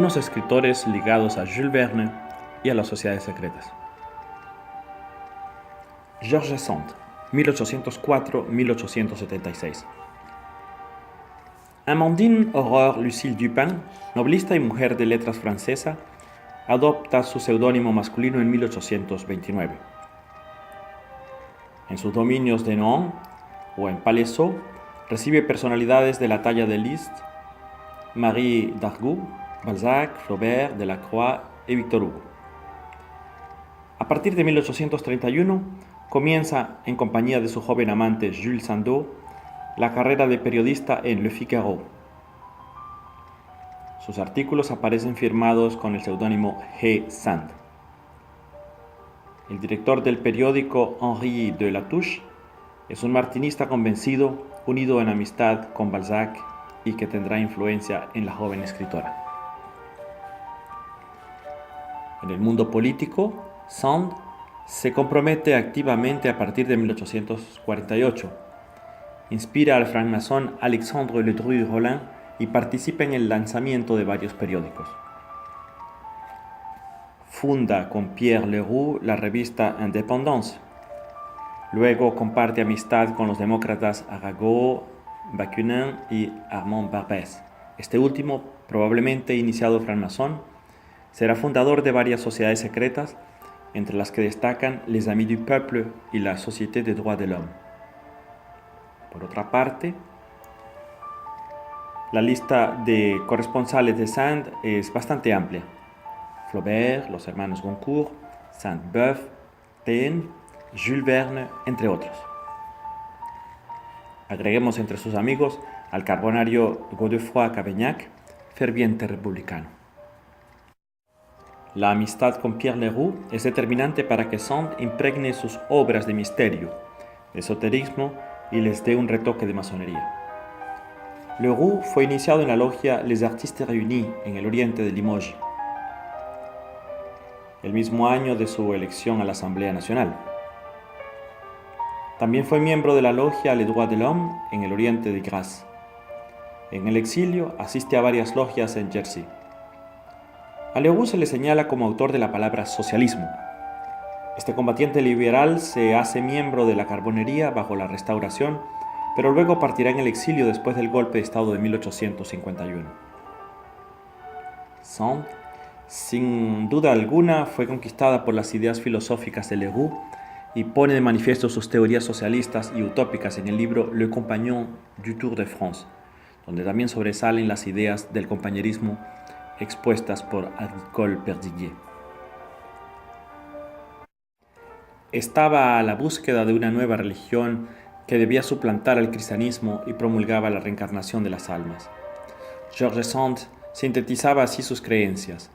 algunos escritores ligados a Jules Verne y a las sociedades secretas. George Sand, 1804-1876. Amandine Aurore Lucille Dupin, novelista y mujer de letras francesa, adopta su seudónimo masculino en 1829. En sus dominios de Nohant o en Palaiseau, recibe personalidades de la talla de Liszt, Marie d'Argout, Balzac, Flaubert, Delacroix y Victor Hugo. A partir de 1831, comienza, en compañía de su joven amante Jules Sandeau, la carrera de periodista en Le Figaro. Sus artículos aparecen firmados con el seudónimo G. Sand. El director del periódico, Henri de Latouche, es un martinista convencido, unido en amistad con Balzac y que tendrá influencia en la joven escritora. En el mundo político, Sand se compromete activamente a partir de 1848. Inspira al francmasón Alexandre Ledru-Rollin y participa en el lanzamiento de varios periódicos. Funda con Pierre Leroux la revista Indépendance. Luego comparte amistad con los demócratas Arago, Bakunin y Armand Barbès. Este último, probablemente iniciado francmasón, será fundador de varias sociedades secretas, entre las que destacan Les Amis du Peuple y la Société des Droits de l'Homme. Por otra parte, la lista de corresponsales de Sand es bastante amplia. Flaubert, los hermanos Goncourt, Sainte-Beuve, Taine, Jules Verne, entre otros. Agreguemos entre sus amigos al carbonario Godefroy Cavaignac, ferviente republicano. La amistad con Pierre Leroux es determinante para que Sand impregne sus obras de misterio, de esoterismo y les dé un retoque de masonería. Leroux fue iniciado en la logia Les Artistes Réunis en el oriente de Limoges, el mismo año de su elección a la Asamblea Nacional. También fue miembro de la logia Les Droits de l'Homme en el oriente de Grasse. En el exilio asiste a varias logias en Jersey. A Leroux se le señala como autor de la palabra socialismo. Este combatiente liberal se hace miembro de la Carbonería bajo la Restauración, pero luego partirá en el exilio después del golpe de Estado de 1851. Sand, sin duda alguna, fue conquistada por las ideas filosóficas de Leroux y pone de manifiesto sus teorías socialistas y utópicas en el libro Le Compagnon du Tour de France, donde también sobresalen las ideas del compañerismo expuestas por Agricole Perdiguier. Estaba a la búsqueda de una nueva religión que debía suplantar al cristianismo y promulgaba la reencarnación de las almas. George Sand sintetizaba así sus creencias.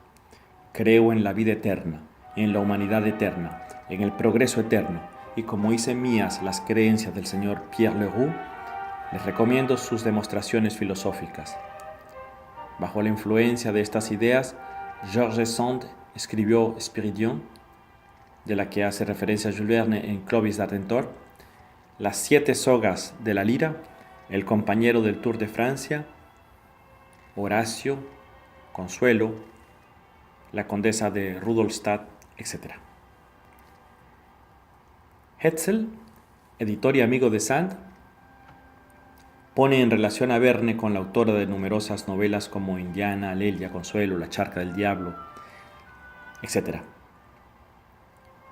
Creo en la vida eterna, en la humanidad eterna, en el progreso eterno, y como hice mías las creencias del señor Pierre Leroux, les recomiendo sus demostraciones filosóficas. Bajo la influencia de estas ideas, George Sand escribió Spiridion, de la que hace referencia a Jules Verne en Clovis d'Argentor, Las 7 sogas de la lira, El compañero del Tour de Francia, Horacio, Consuelo, La condesa de Rudolstadt, etc. Hetzel, editor y amigo de Sand, pone en relación a Verne con la autora de numerosas novelas como Indiana, Lelia, Consuelo, La charca del diablo, etc.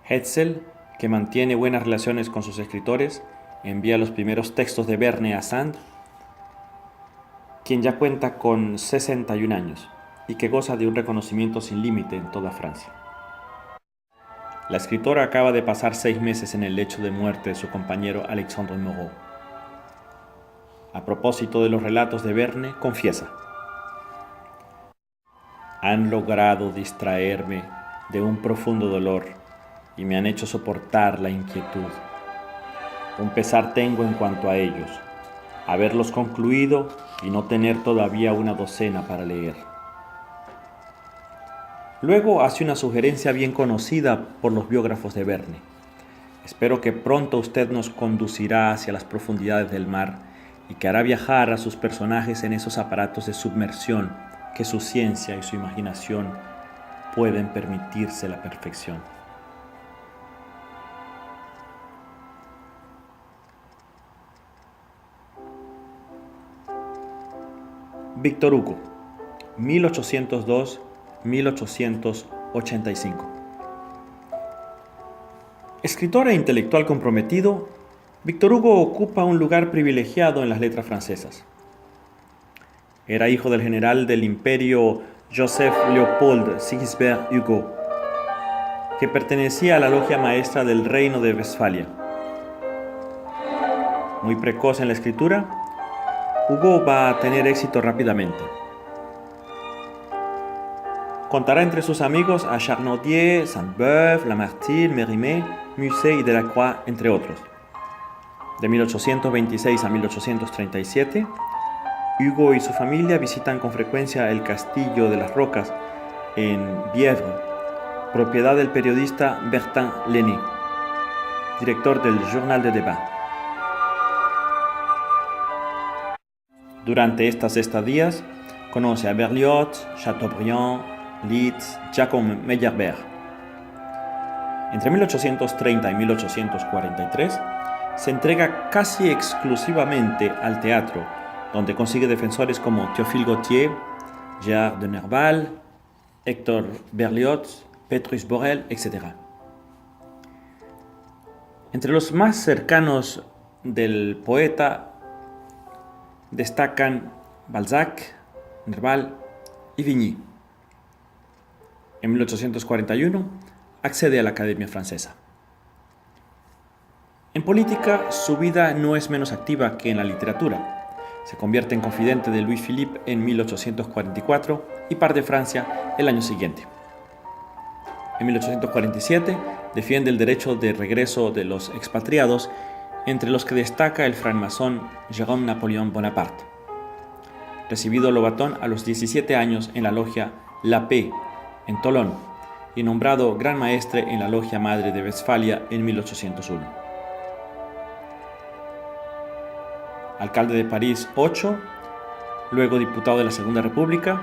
Hetzel, que mantiene buenas relaciones con sus escritores, envía los primeros textos de Verne a Sand, quien ya cuenta con 61 años y que goza de un reconocimiento sin límite en toda Francia. La escritora acaba de pasar 6 meses en el lecho de muerte de su compañero Alexandre Moreau. A propósito de los relatos de Verne, confiesa: han logrado distraerme de un profundo dolor y me han hecho soportar la inquietud. Un pesar tengo en cuanto a ellos, haberlos concluido y no tener todavía una docena para leer. Luego hace una sugerencia bien conocida por los biógrafos de Verne. Espero que pronto usted nos conducirá hacia las profundidades del mar y que hará viajar a sus personajes en esos aparatos de submersión que su ciencia y su imaginación pueden permitirse la perfección. Víctor Hugo, 1802-1885. Escritor e intelectual comprometido, Víctor Hugo ocupa un lugar privilegiado en las letras francesas. Era hijo del general del imperio Joseph Léopold Sigisbert Hugo, que pertenecía a la logia maestra del reino de Westfalia. Muy precoz en la escritura, Hugo va a tener éxito rápidamente. Contará entre sus amigos a Charnaudier, Sainte-Beuve, Lamartine, Mérimée, Musset y Delacroix, entre otros. De 1826 a 1837, Hugo y su familia visitan con frecuencia el Castillo de las Rocas en Bièvre, propiedad del periodista Bertin Lenné, director del Journal de Débat. Durante estas estadías, conoce a Berlioz, Chateaubriand, Liszt, Jacob Meyerbeer. Entre 1830 y 1843, se entrega casi exclusivamente al teatro, donde consigue defensores como Théophile Gautier, Gérard de Nerval, Hector Berlioz, Petrus Borel, etc. Entre los más cercanos del poeta destacan Balzac, Nerval y Vigny. En 1841 accede a la Academia Francesa. En política, su vida no es menos activa que en la literatura. Se convierte en confidente de Louis-Philippe en 1844 y parte de Francia el año siguiente. En 1847 defiende el derecho de regreso de los expatriados, entre los que destaca el francmasón Jérôme Napoléon Bonaparte. Recibido Lobatón a los 17 años en la logia La Paix, en Tolón, y nombrado gran maestre en la logia madre de Westfalia en 1801. Alcalde de París 8, luego diputado de la Segunda República,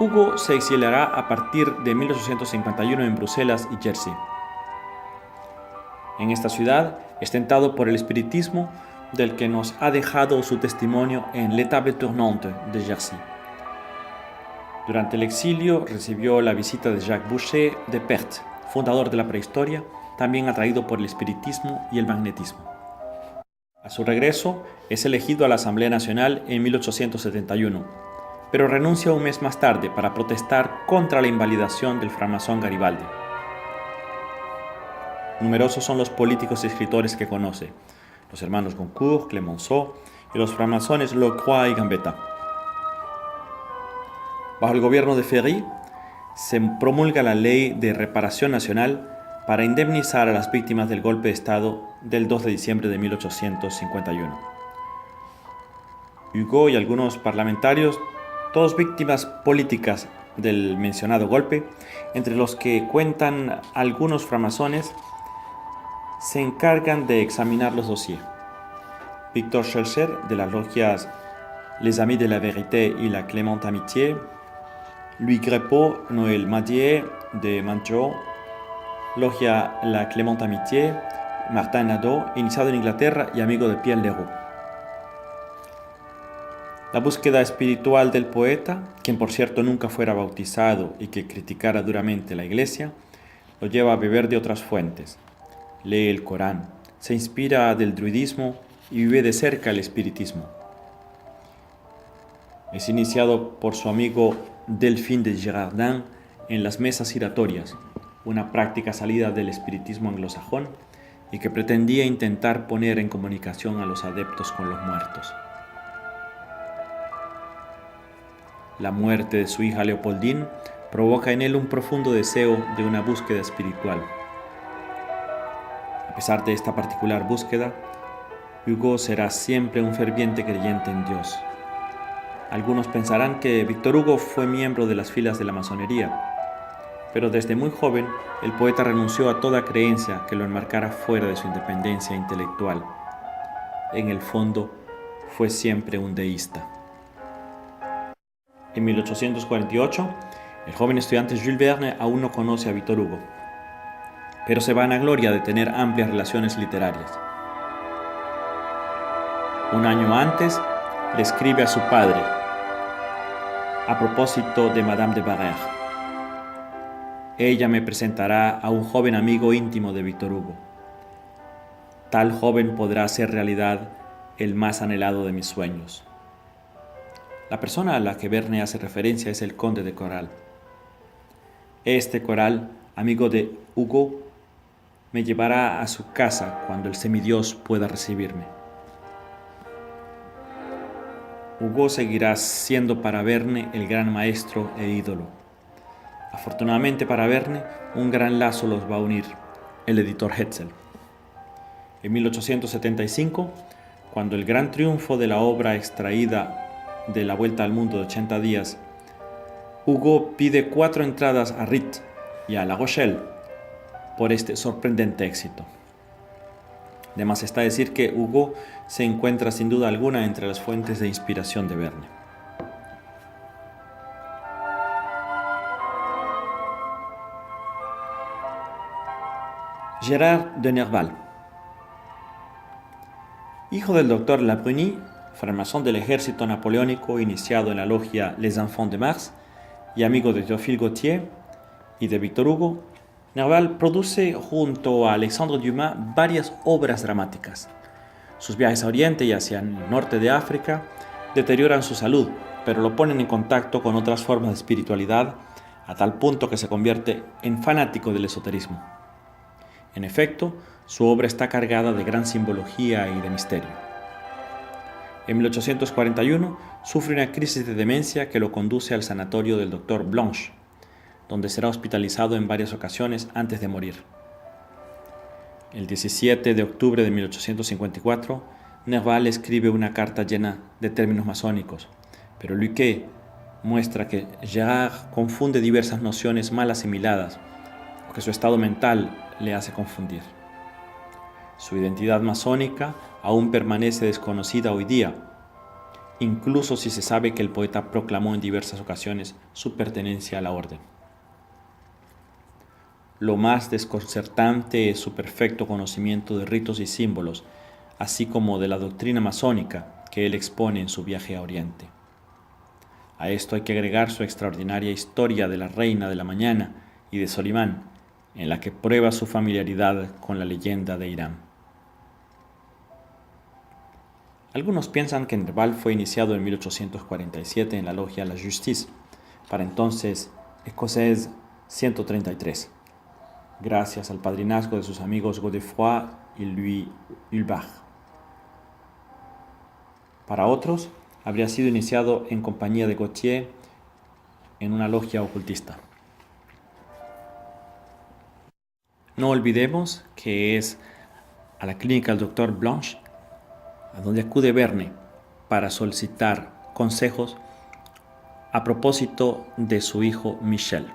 Hugo se exiliará a partir de 1851 en Bruselas y Jersey. En esta ciudad es tentado por el espiritismo, del que nos ha dejado su testimonio en Les Tables Tournantes de Jersey. Durante el exilio recibió la visita de Jacques Boucher de Perthes, fundador de la prehistoria, también atraído por el espiritismo y el magnetismo. A su regreso, es elegido a la Asamblea Nacional en 1871, pero renuncia un mes más tarde para protestar contra la invalidación del francmasón Garibaldi. Numerosos son los políticos y escritores que conoce, los hermanos Goncourt, Clemenceau y los francmasones Lacroix y Gambetta. Bajo el gobierno de Ferry, se promulga la Ley de Reparación Nacional para indemnizar a las víctimas del golpe de Estado del 2 de diciembre de 1851. Hugo y algunos parlamentarios, todos víctimas políticas del mencionado golpe, entre los que cuentan algunos francmasones, se encargan de examinar los dossiers. Victor Schœlcher, de las logias Les Amis de la Vérité y la Clémente Amitié, Louis Grepot, Noël Madier de Manchot, logia La Clémente Amitié, Martin Nadeau, iniciado en Inglaterra y amigo de Pierre Leroux. La búsqueda espiritual del poeta, quien por cierto nunca fuera bautizado y que criticara duramente la Iglesia, lo lleva a beber de otras fuentes. Lee el Corán, se inspira del druidismo y vive de cerca el espiritismo. Es iniciado por su amigo Delphine de Girardin en las mesas giratorias, una práctica salida del espiritismo anglosajón y que pretendía intentar poner en comunicación a los adeptos con los muertos. La muerte de su hija Leopoldine provoca en él un profundo deseo de una búsqueda espiritual. A pesar de esta particular búsqueda, Hugo será siempre un ferviente creyente en Dios. Algunos pensarán que Víctor Hugo fue miembro de las filas de la masonería, pero desde muy joven el poeta renunció a toda creencia que lo enmarcara fuera de su independencia intelectual. En el fondo, fue siempre un deísta. En 1848, el joven estudiante Jules Verne aún no conoce a Victor Hugo, pero se vanagloria de tener amplias relaciones literarias. Un año antes, le escribe a su padre a propósito de Madame de Barère. Ella me presentará a un joven amigo íntimo de Victor Hugo. Tal joven podrá hacer realidad el más anhelado de mis sueños. La persona a la que Verne hace referencia es el conde de Coral. Este Coral, amigo de Hugo, me llevará a su casa cuando el semidios pueda recibirme. Hugo seguirá siendo para Verne el gran maestro e ídolo. Afortunadamente para Verne, un gran lazo los va a unir, el editor Hetzel. En 1875, cuando el gran triunfo de la obra extraída de La Vuelta al Mundo de 80 días, Hugo pide 4 entradas a Rit y a La Rochelle por este sorprendente éxito. De más está decir que Hugo se encuentra sin duda alguna entre las fuentes de inspiración de Verne. Gérard de Nerval. Hijo del doctor Labruni, francmasón del ejército napoleónico iniciado en la logia Les Enfants de Mars y amigo de Théophile Gautier y de Victor Hugo, Nerval produce junto a Alexandre Dumas varias obras dramáticas. Sus viajes a Oriente y hacia el norte de África deterioran su salud, pero lo ponen en contacto con otras formas de espiritualidad a tal punto que se convierte en fanático del esoterismo. En efecto, su obra está cargada de gran simbología y de misterio. En 1841 sufre una crisis de demencia que lo conduce al sanatorio del Dr. Blanche, donde será hospitalizado en varias ocasiones antes de morir. El 17 de octubre de 1854, Nerval escribe una carta llena de términos masónicos, pero Luquet muestra que Gérard confunde diversas nociones mal asimiladas, o que su estado mental le hace confundir. Su identidad masónica aún permanece desconocida hoy día, incluso si se sabe que el poeta proclamó en diversas ocasiones su pertenencia a la orden. Lo más desconcertante es su perfecto conocimiento de ritos y símbolos, así como de la doctrina masónica que él expone en su viaje a Oriente. A esto hay que agregar su extraordinaria historia de la Reina de la Mañana y de Solimán, en la que prueba su familiaridad con la leyenda de Irán. Algunos piensan que Nerval fue iniciado en 1847 en la logia La Justice, para entonces escocés 133, gracias al padrinazgo de sus amigos Godefroy y Louis Ulbach. Para otros, habría sido iniciado en compañía de Gautier en una logia ocultista. No olvidemos que es a la clínica del Dr. Blanche a donde acude Verne para solicitar consejos a propósito de su hijo Michel.